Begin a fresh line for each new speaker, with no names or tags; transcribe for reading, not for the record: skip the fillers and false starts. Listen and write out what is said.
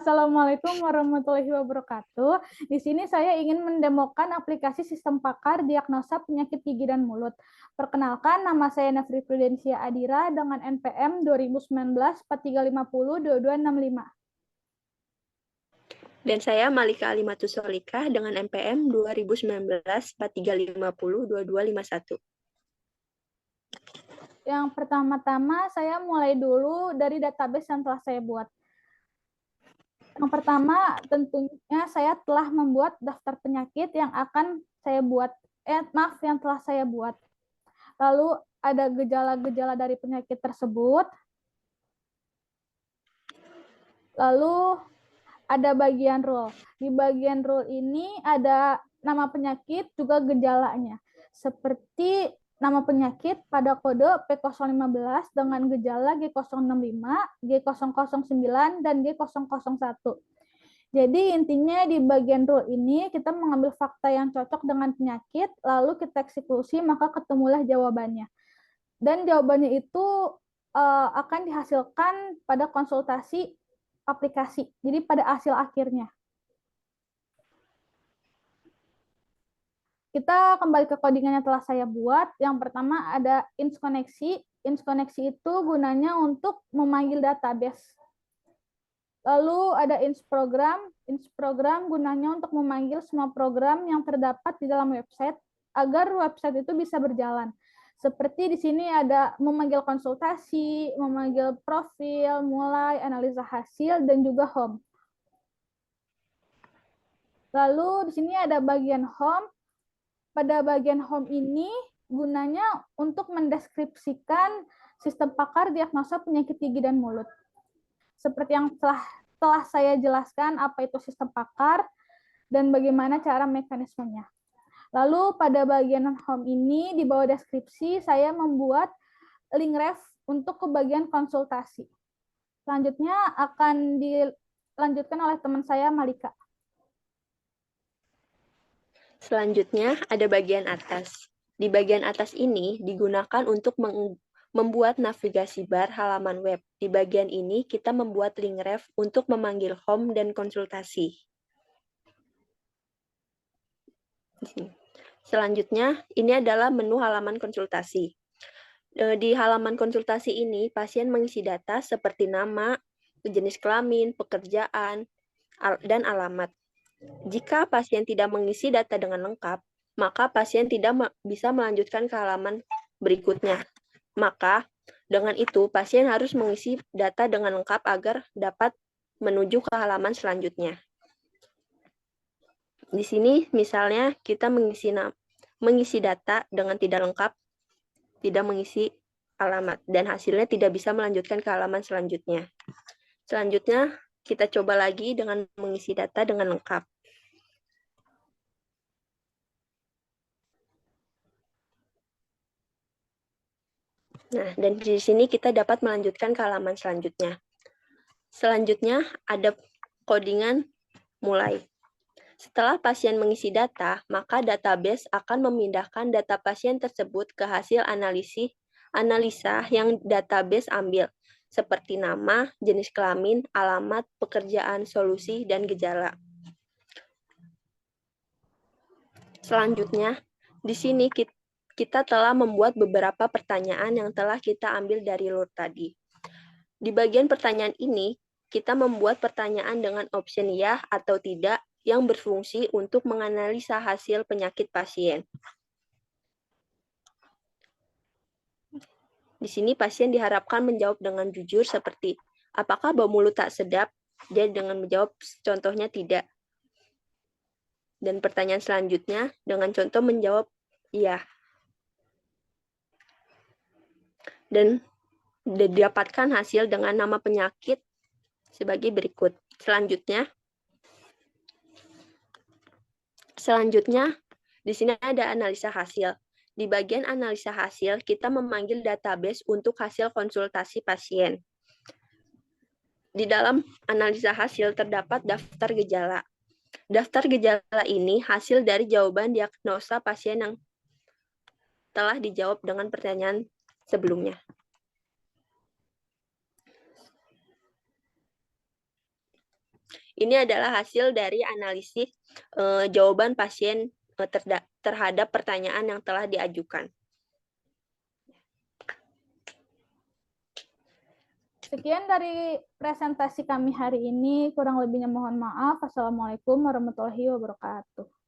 Assalamualaikum warahmatullahi wabarakatuh. Di sini saya ingin mendemokan aplikasi sistem pakar diagnosa penyakit gigi dan mulut. Perkenalkan, nama saya Nafri Prudensia Adira dengan NPM 2019 4350 2265.
Dan saya Malika Alimatus Solikah dengan NPM 2019 4350 2251.
Yang pertama-tama saya mulai dulu dari database yang telah saya buat. Yang pertama, tentunya saya telah membuat daftar penyakit yang akan saya buat. Yang telah saya buat. Lalu ada gejala-gejala dari penyakit tersebut. Lalu ada bagian rule. Di bagian rule ini ada nama penyakit juga gejalanya. Seperti nama penyakit pada kode P015 dengan gejala G065, G009, dan G001. Jadi intinya di bagian rule ini kita mengambil fakta yang cocok dengan penyakit, lalu kita eksekusi, maka ketemulah jawabannya. Dan jawabannya itu akan dihasilkan pada konsultasi aplikasi. Jadi pada hasil akhirnya. Kita kembali ke codingan yang telah saya buat. Yang pertama ada ins koneksi. Ins koneksi itu gunanya untuk memanggil database. Lalu ada ins program. Ins program gunanya untuk memanggil semua program yang terdapat di dalam website agar website itu bisa berjalan. Seperti di sini ada memanggil konsultasi, memanggil profil, mulai, analisa hasil, dan juga home. Lalu di sini ada bagian home. Pada bagian home ini gunanya untuk mendeskripsikan sistem pakar diagnosa penyakit gigi dan mulut. Seperti yang telah saya jelaskan apa itu sistem pakar dan bagaimana cara mekanismenya. Lalu pada bagian home ini di bawah deskripsi saya membuat link ref untuk ke bagian konsultasi. Selanjutnya akan dilanjutkan oleh teman saya Malika.
Selanjutnya ada bagian atas. Di bagian atas ini digunakan untuk membuat navigasi bar halaman web. Di bagian ini kita membuat link ref untuk memanggil home dan konsultasi. Selanjutnya, ini adalah menu halaman konsultasi. Di halaman konsultasi ini, pasien mengisi data seperti nama, jenis kelamin, pekerjaan, dan alamat. Jika pasien tidak mengisi data dengan lengkap, maka pasien tidak bisa melanjutkan ke halaman berikutnya. Maka, dengan itu, pasien harus mengisi data dengan lengkap agar dapat menuju ke halaman selanjutnya. Di sini, misalnya, kita mengisi data dengan tidak lengkap, tidak mengisi alamat, dan hasilnya tidak bisa melanjutkan ke halaman selanjutnya. Selanjutnya, kita coba lagi dengan mengisi data dengan lengkap. Nah, dan di sini kita dapat melanjutkan ke halaman selanjutnya. Selanjutnya, ada codingan mulai. Setelah pasien mengisi data, maka database akan memindahkan data pasien tersebut ke hasil analisa yang database ambil, seperti nama, jenis kelamin, alamat, pekerjaan, solusi, dan gejala. Selanjutnya, di sini kita telah membuat beberapa pertanyaan yang telah kita ambil dari LUR tadi. Di bagian pertanyaan ini, kita membuat pertanyaan dengan option ya atau tidak yang berfungsi untuk menganalisa hasil penyakit pasien. Di sini pasien diharapkan menjawab dengan jujur seperti, apakah bau mulut tak sedap? Dia dengan menjawab contohnya tidak. Dan pertanyaan selanjutnya dengan contoh menjawab iya. Dan didapatkan hasil dengan nama penyakit sebagai berikut. Selanjutnya, di sini ada analisa hasil. Di bagian analisa hasil, kita memanggil database untuk hasil konsultasi pasien. Di dalam analisa hasil terdapat daftar gejala. Daftar gejala ini hasil dari jawaban diagnosa pasien yang telah dijawab dengan pertanyaan sebelumnya. Ini adalah hasil dari analisis jawaban pasien terhadap pertanyaan yang telah diajukan.
Sekian dari presentasi kami hari ini. Kurang lebihnya mohon maaf. Assalamualaikum warahmatullahi wabarakatuh.